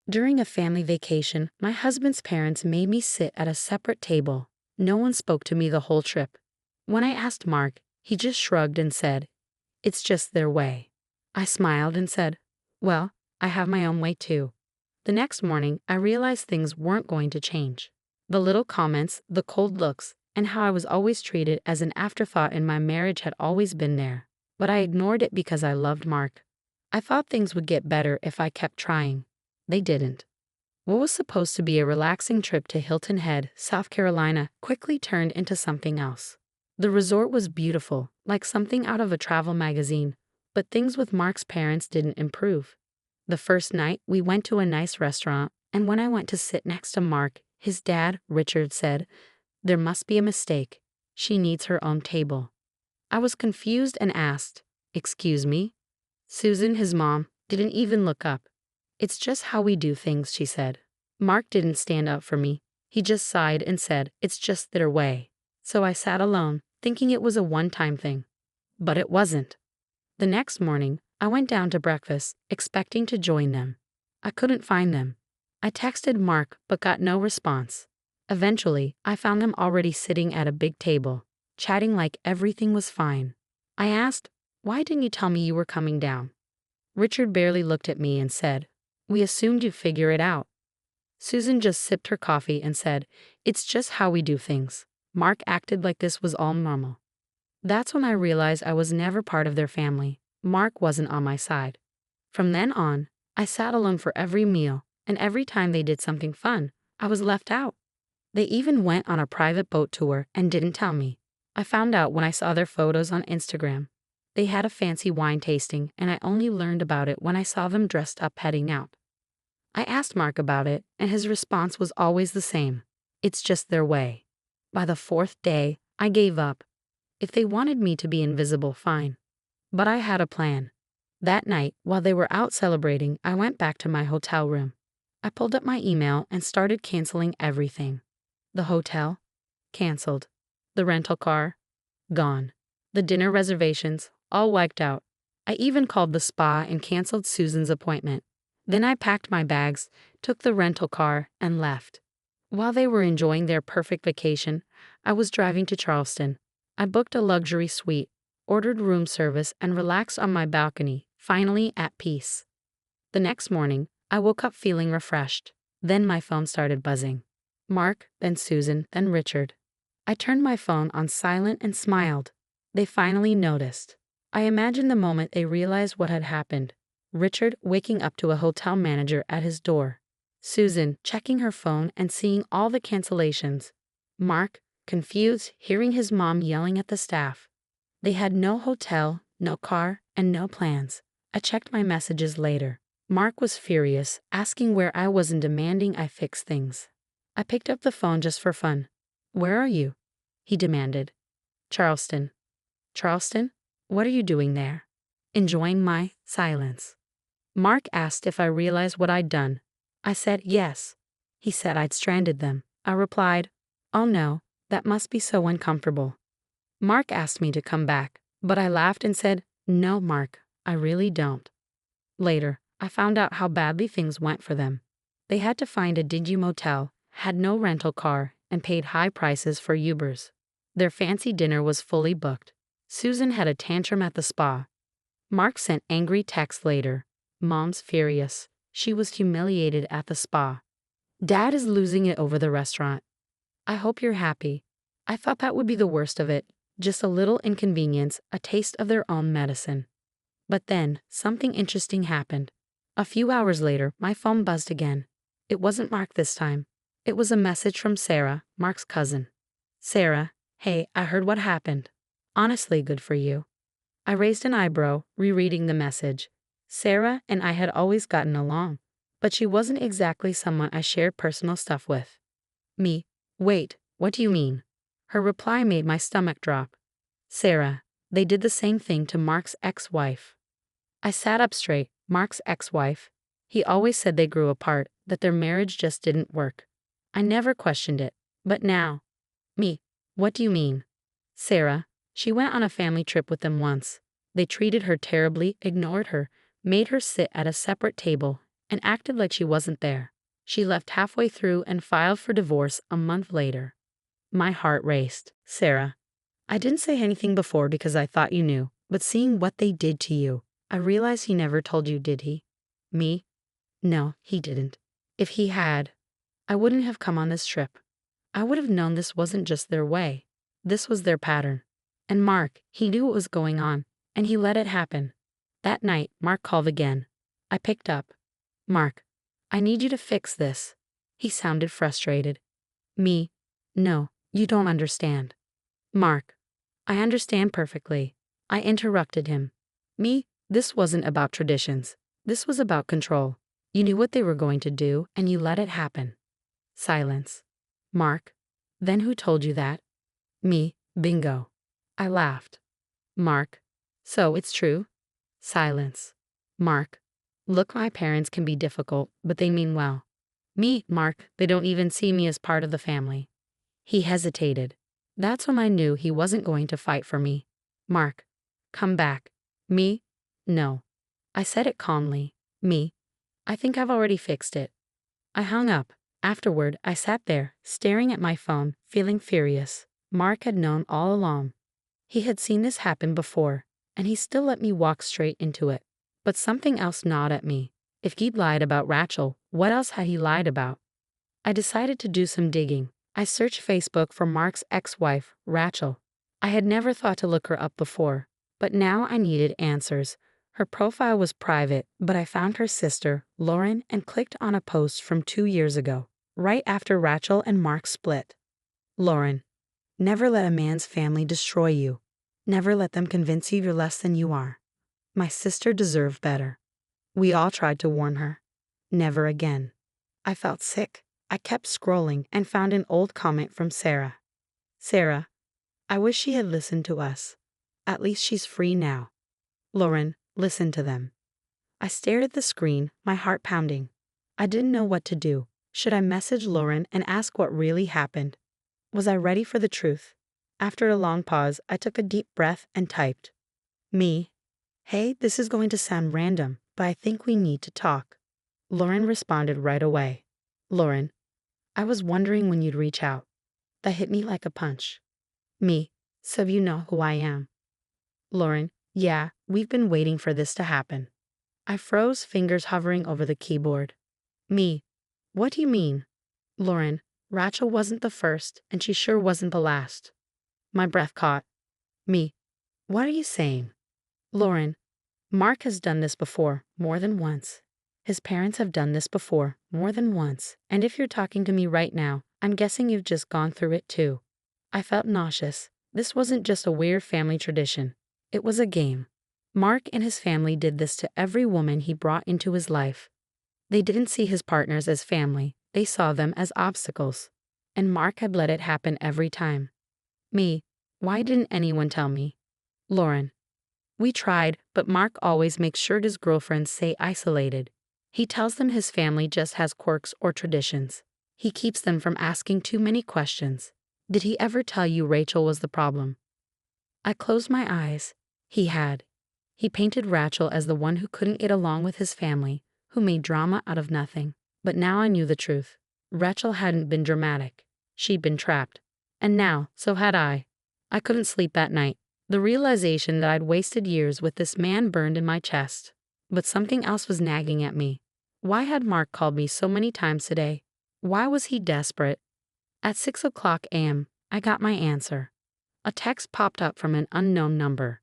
During a family vacation, my husband's parents made me sit at a separate table. No one spoke to me the whole trip. When I asked Mark, he just shrugged and said, "It's just their way." I smiled and said, "Well, I have my own way too." The next morning, I realized things weren't going to change. The little comments, the cold looks, and how I was always treated as an afterthought in my marriage had always been there. But I ignored it because I loved Mark. I thought things would get better if I kept trying. They didn't. What was supposed to be a relaxing trip to Hilton Head, South Carolina, quickly turned into something else. The resort was beautiful, like something out of a travel magazine, but things with Mark's parents didn't improve. The first night, we went to a nice restaurant, and when I went to sit next to Mark, his dad, Richard, said, "There must be a mistake. She needs her own table." I was confused and asked, "Excuse me?" Susan, his mom, didn't even look up. "It's just how we do things," she said. Mark didn't stand up for me. He just sighed and said, "It's just their way." So I sat alone, thinking it was a one-time thing. But it wasn't. The next morning, I went down to breakfast, expecting to join them. I couldn't find them. I texted Mark but got no response. Eventually, I found them already sitting at a big table, chatting like everything was fine. I asked, "Why didn't you tell me you were coming down?" Richard barely looked at me and said, "We assumed you'd figure it out." Susan just sipped her coffee and said, "It's just how we do things." Mark acted like this was all normal. That's when I realized I was never part of their family. Mark wasn't on my side. From then on, I sat alone for every meal, and every time they did something fun, I was left out. They even went on a private boat tour and didn't tell me. I found out when I saw their photos on Instagram. They had a fancy wine tasting, and I only learned about it when I saw them dressed up heading out. I asked Mark about it, and his response was always the same. "It's just their way." By the fourth day, I gave up. If they wanted me to be invisible, fine. But I had a plan. That night, while they were out celebrating, I went back to my hotel room. I pulled up my email and started canceling everything. The hotel? Canceled. The rental car? Gone. The dinner reservations? All wiped out. I even called the spa and canceled Susan's appointment. Then I packed my bags, took the rental car, and left. While they were enjoying their perfect vacation, I was driving to Charleston. I booked a luxury suite, ordered room service, and relaxed on my balcony, finally at peace. The next morning, I woke up feeling refreshed. Then my phone started buzzing. Mark, then Susan, then Richard. I turned my phone on silent and smiled. They finally noticed. I imagined the moment they realized what had happened. Richard waking up to a hotel manager at his door. Susan checking her phone and seeing all the cancellations. Mark, confused, hearing his mom yelling at the staff. They had no hotel, no car, and no plans. I checked my messages later. Mark was furious, asking where I was and demanding I fix things. I picked up the phone just for fun. "Where are you?" he demanded. "Charleston." "Charleston? What are you doing there?" "Enjoying my silence." Mark asked if I realized what I'd done. I said yes. He said I'd stranded them. I replied, "Oh no, that must be so uncomfortable." Mark asked me to come back, but I laughed and said, "No, Mark, I really don't." Later, I found out how badly things went for them. They had to find a dingy motel, had no rental car, and paid high prices for Ubers. Their fancy dinner was fully booked. Susan had a tantrum at the spa. Mark sent angry texts later. "Mom's furious. She was humiliated at the spa. Dad is losing it over the restaurant. I hope you're happy." I thought that would be the worst of it. Just a little inconvenience, a taste of their own medicine. But then, something interesting happened. A few hours later, my phone buzzed again. It wasn't Mark this time. It was a message from Sarah, Mark's cousin. "Sarah, hey, I heard what happened. Honestly, good for you." I raised an eyebrow, rereading the message. Sarah and I had always gotten along, but she wasn't exactly someone I shared personal stuff with. Me, wait, what do you mean? Her reply made my stomach drop. "Sarah, they did the same thing to Mark's ex-wife." I sat up straight. Mark's ex-wife. He always said they grew apart, that their marriage just didn't work. I never questioned it, but now. Me, what do you mean? Sarah, she went on a family trip with them once. They treated her terribly, ignored her, made her sit at a separate table, and acted like she wasn't there. She left halfway through and filed for divorce a month later. My heart raced. Sarah, I didn't say anything before because I thought you knew, but seeing what they did to you, I realized he never told you, did he? Me? No, he didn't. If he had, I wouldn't have come on this trip. I would have known this wasn't just their way. This was their pattern. And Mark, he knew what was going on, and he let it happen. That night, Mark called again. I picked up. Mark, I need you to fix this. He sounded frustrated. Me? No, you don't understand. Mark, I understand perfectly. I interrupted him. Me, this wasn't about traditions. This was about control. You knew what they were going to do, and you let it happen. Silence. Mark, then who told you that? Me, bingo. I laughed. Mark, so it's true? Silence. Mark, look, my parents can be difficult, but they mean well. Me, Mark, they don't even see me as part of the family. He hesitated. That's when I knew he wasn't going to fight for me. Mark, come back. Me? No. I said it calmly. Me? I think I've already fixed it. I hung up. Afterward, I sat there, staring at my phone, feeling furious. Mark had known all along. He had seen this happen before, and he still let me walk straight into it. But something else gnawed at me. If he'd lied about Rachel, what else had he lied about? I decided to do some digging. I searched Facebook for Mark's ex-wife, Rachel. I had never thought to look her up before, but now I needed answers. Her profile was private, but I found her sister, Lauren, and clicked on a post from 2 years ago, right after Rachel and Mark split. Lauren, never let a man's family destroy you. Never let them convince you you're less than you are. My sister deserved better. We all tried to warn her. Never again. I felt sick. I kept scrolling and found an old comment from Sarah. Sarah, I wish she had listened to us. At least she's free now. Lauren, listen to them. I stared at the screen, my heart pounding. I didn't know what to do. Should I message Lauren and ask what really happened? Was I ready for the truth? After a long pause, I took a deep breath and typed. Me. Hey, this is going to sound random, but I think we need to talk. Lauren responded right away. Lauren, I was wondering when you'd reach out. That hit me like a punch. Me, so you know who I am. Lauren, yeah, we've been waiting for this to happen. I froze, fingers hovering over the keyboard. Me, what do you mean? Lauren, Rachel wasn't the first, and she sure wasn't the last. My breath caught. Me, what are you saying? Lauren, Mark has done this before, more than once. His parents have done this before, more than once, and if you're talking to me right now, I'm guessing you've just gone through it too. I felt nauseous. This wasn't just a weird family tradition. It was a game. Mark and his family did this to every woman he brought into his life. They didn't see his partners as family, they saw them as obstacles. And Mark had let it happen every time. Me, why didn't anyone tell me? Lauren, we tried, but Mark always makes sure his girlfriends stay isolated. He tells them his family just has quirks or traditions. He keeps them from asking too many questions. Did he ever tell you Rachel was the problem? I closed my eyes. He had. He painted Rachel as the one who couldn't get along with his family, who made drama out of nothing. But now I knew the truth. Rachel hadn't been dramatic. She'd been trapped. And now, so had I. I couldn't sleep that night. The realization that I'd wasted years with this man burned in my chest. But something else was nagging at me. Why had Mark called me so many times today? Why was he desperate? At 6:00 a.m., I got my answer. A text popped up from an unknown number.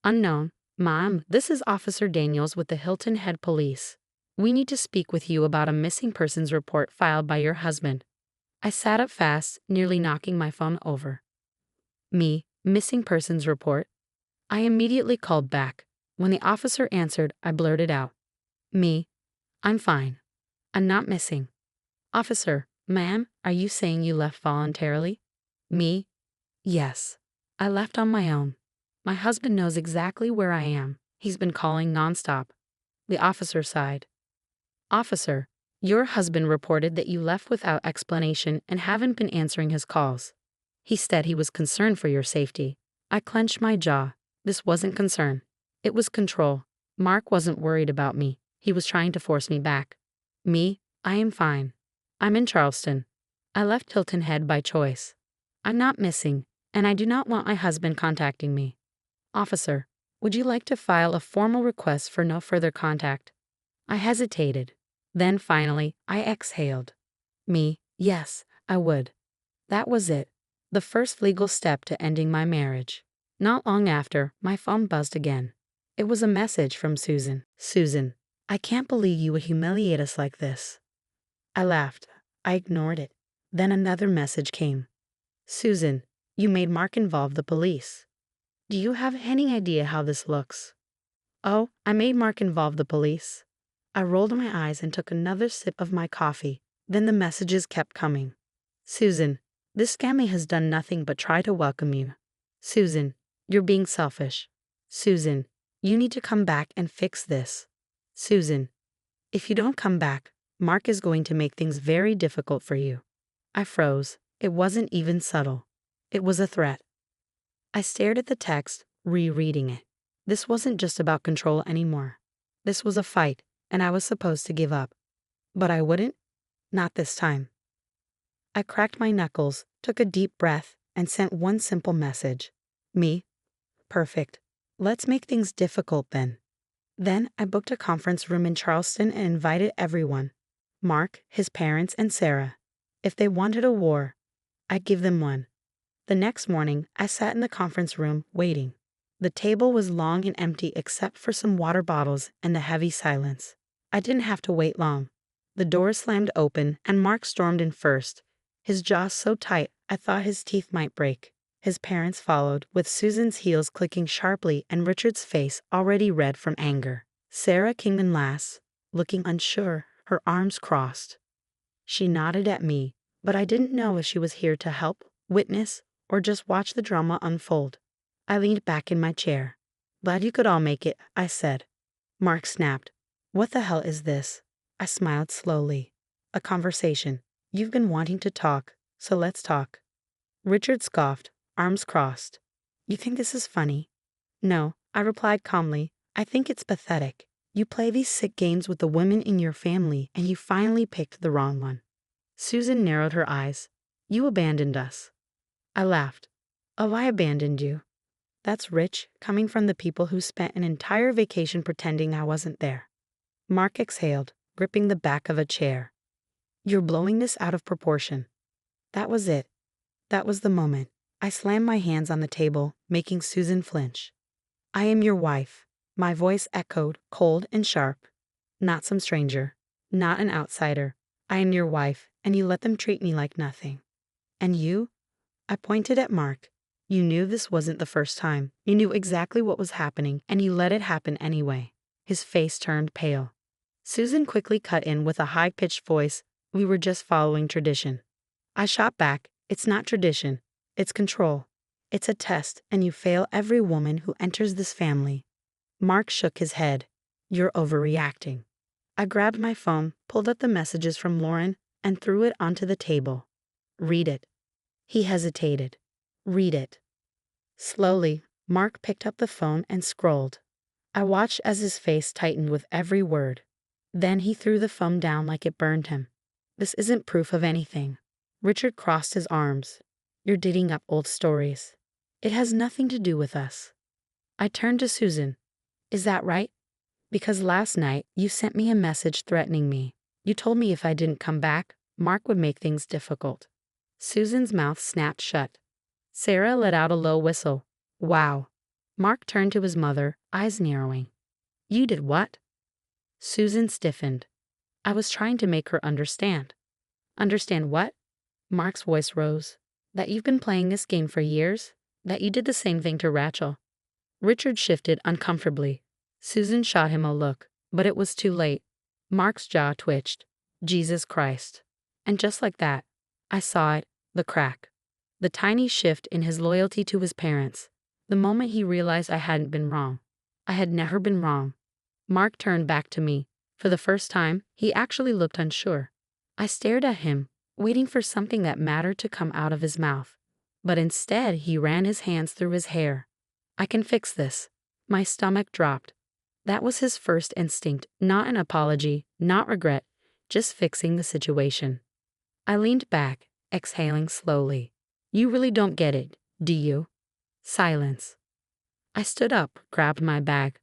Unknown, Mom, this is Officer Daniels with the Hilton Head Police. We need to speak with you about a missing persons report filed by your husband. I sat up fast, nearly knocking my phone over. Me, missing persons report? I immediately called back. When the officer answered, I blurted out. Me, I'm fine. I'm not missing. Officer, ma'am, are you saying you left voluntarily? Me, yes. I left on my own. My husband knows exactly where I am. He's been calling nonstop. The officer sighed. Officer, your husband reported that you left without explanation and haven't been answering his calls. He said he was concerned for your safety. I clenched my jaw. This wasn't concern. It was control. Mark wasn't worried about me. He was trying to force me back. Me, I am fine. I'm in Charleston. I left Hilton Head by choice. I'm not missing, and I do not want my husband contacting me. Officer, would you like to file a formal request for no further contact? I hesitated. Then finally, I exhaled. Me, yes, I would. That was it. The first legal step to ending my marriage. Not long after, my phone buzzed again. It was a message from Susan. Susan, I can't believe you would humiliate us like this. I laughed. I ignored it. Then another message came. Susan, you made Mark involve the police. Do you have any idea how this looks? Oh, I made Mark involve the police. I rolled my eyes and took another sip of my coffee. Then the messages kept coming. Susan, this scammy has done nothing but try to welcome you. Susan, you're being selfish. Susan, you need to come back and fix this. Susan, if you don't come back, Mark is going to make things very difficult for you. I froze. It wasn't even subtle. It was a threat. I stared at the text, rereading it. This wasn't just about control anymore. This was a fight, and I was supposed to give up. But I wouldn't. Not this time. I cracked my knuckles, took a deep breath, and sent one simple message. Me? Perfect. Let's make things difficult then. Then I booked a conference room in Charleston and invited everyone. Mark, his parents, and Sarah. If they wanted a war, I'd give them one. The next morning, I sat in the conference room, waiting. The table was long and empty except for some water bottles and the heavy silence. I didn't have to wait long. The door slammed open, and Mark stormed in first, his jaws so tight I thought his teeth might break. His parents followed, with Susan's heels clicking sharply and Richard's face already red from anger. Sarah came in last, looking unsure, her arms crossed. She nodded at me, but I didn't know if she was here to help, witness, or just watch the drama unfold. I leaned back in my chair. Glad you could all make it, I said. Mark snapped. What the hell is this? I smiled slowly. A conversation. You've been wanting to talk, so let's talk. Richard scoffed, arms crossed. You think this is funny? No, I replied calmly. I think it's pathetic. You play these sick games with the women in your family, and you finally picked the wrong one. Susan narrowed her eyes. You abandoned us. I laughed. Oh, I abandoned you. That's rich, coming from the people who spent an entire vacation pretending I wasn't there. Mark exhaled, gripping the back of a chair. You're blowing this out of proportion. That was it. That was the moment. I slammed my hands on the table, making Susan flinch. I am your wife. My voice echoed, cold and sharp. Not some stranger. Not an outsider. I am your wife, and you let them treat me like nothing. And you? I pointed at Mark. You knew this wasn't the first time. You knew exactly what was happening, and you let it happen anyway. His face turned pale. Susan quickly cut in with a high-pitched voice. We were just following tradition. I shot back. It's not tradition. It's control. It's a test, and you fail every woman who enters this family. Mark shook his head. You're overreacting. I grabbed my phone, pulled up the messages from Lauren, and threw it onto the table. Read it. He hesitated. Read it. Slowly, Mark picked up the phone and scrolled. I watched as his face tightened with every word. Then he threw the phone down like it burned him. This isn't proof of anything. Richard crossed his arms. You're digging up old stories. It has nothing to do with us. I turned to Susan. Is that right? Because last night you sent me a message threatening me. You told me if I didn't come back, Mark would make things difficult. Susan's mouth snapped shut. Sarah let out a low whistle. Wow. Mark turned to his mother, eyes narrowing. You did what? Susan stiffened. I was trying to make her understand. Understand what? Mark's voice rose. That you've been playing this game for years? That you did the same thing to Rachel? Richard shifted uncomfortably. Susan shot him a look, but it was too late. Mark's jaw twitched. Jesus Christ. And just like that, I saw it, the crack. The tiny shift in his loyalty to his parents. The moment he realized I hadn't been wrong. I had never been wrong. Mark turned back to me. For the first time, he actually looked unsure. I stared at him, waiting for something that mattered to come out of his mouth. But instead, he ran his hands through his hair. I can fix this. My stomach dropped. That was his first instinct, not an apology, not regret, just fixing the situation. I leaned back, exhaling slowly. You really don't get it, do you? Silence. I stood up, grabbed my bag.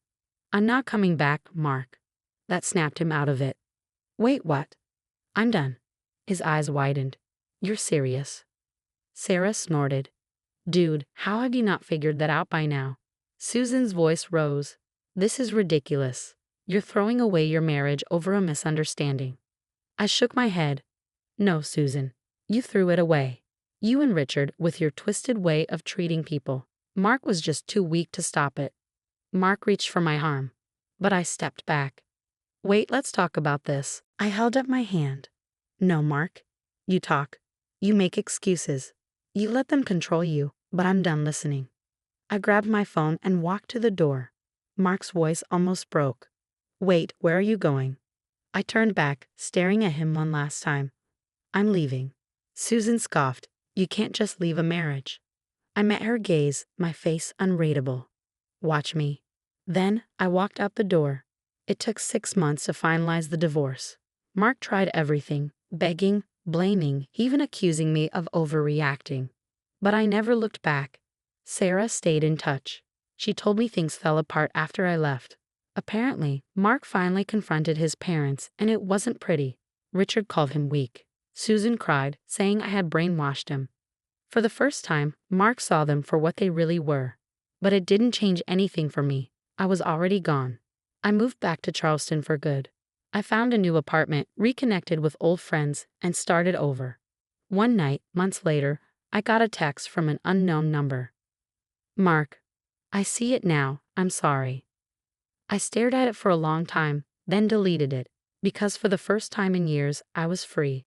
I'm not coming back, Mark. That snapped him out of it. Wait, what? I'm done. His eyes widened. You're serious? Sarah snorted. Dude, how have you not figured that out by now? Susan's voice rose. This is ridiculous. You're throwing away your marriage over a misunderstanding. I shook my head. No, Susan. You threw it away. You and Richard with your twisted way of treating people. Mark was just too weak to stop it. Mark reached for my arm, but I stepped back. Wait, let's talk about this. I held up my hand. No, Mark. You talk. You make excuses. You let them control you, but I'm done listening. I grabbed my phone and walked to the door. Mark's voice almost broke. Wait, where are you going? I turned back, staring at him one last time. I'm leaving. Susan scoffed. You can't just leave a marriage. I met her gaze, my face unreadable. Watch me. Then I walked out the door. It took 6 months to finalize the divorce. Mark tried everything, begging, blaming, even accusing me of overreacting. But I never looked back. Sarah stayed in touch. She told me things fell apart after I left. Apparently, Mark finally confronted his parents, and it wasn't pretty. Richard called him weak. Susan cried, saying I had brainwashed him. For the first time, Mark saw them for what they really were. But it didn't change anything for me. I was already gone. I moved back to Charleston for good. I found a new apartment, reconnected with old friends, and started over. One night, months later, I got a text from an unknown number. Mark, I see it now, I'm sorry. I stared at it for a long time, then deleted it, because for the first time in years, I was free.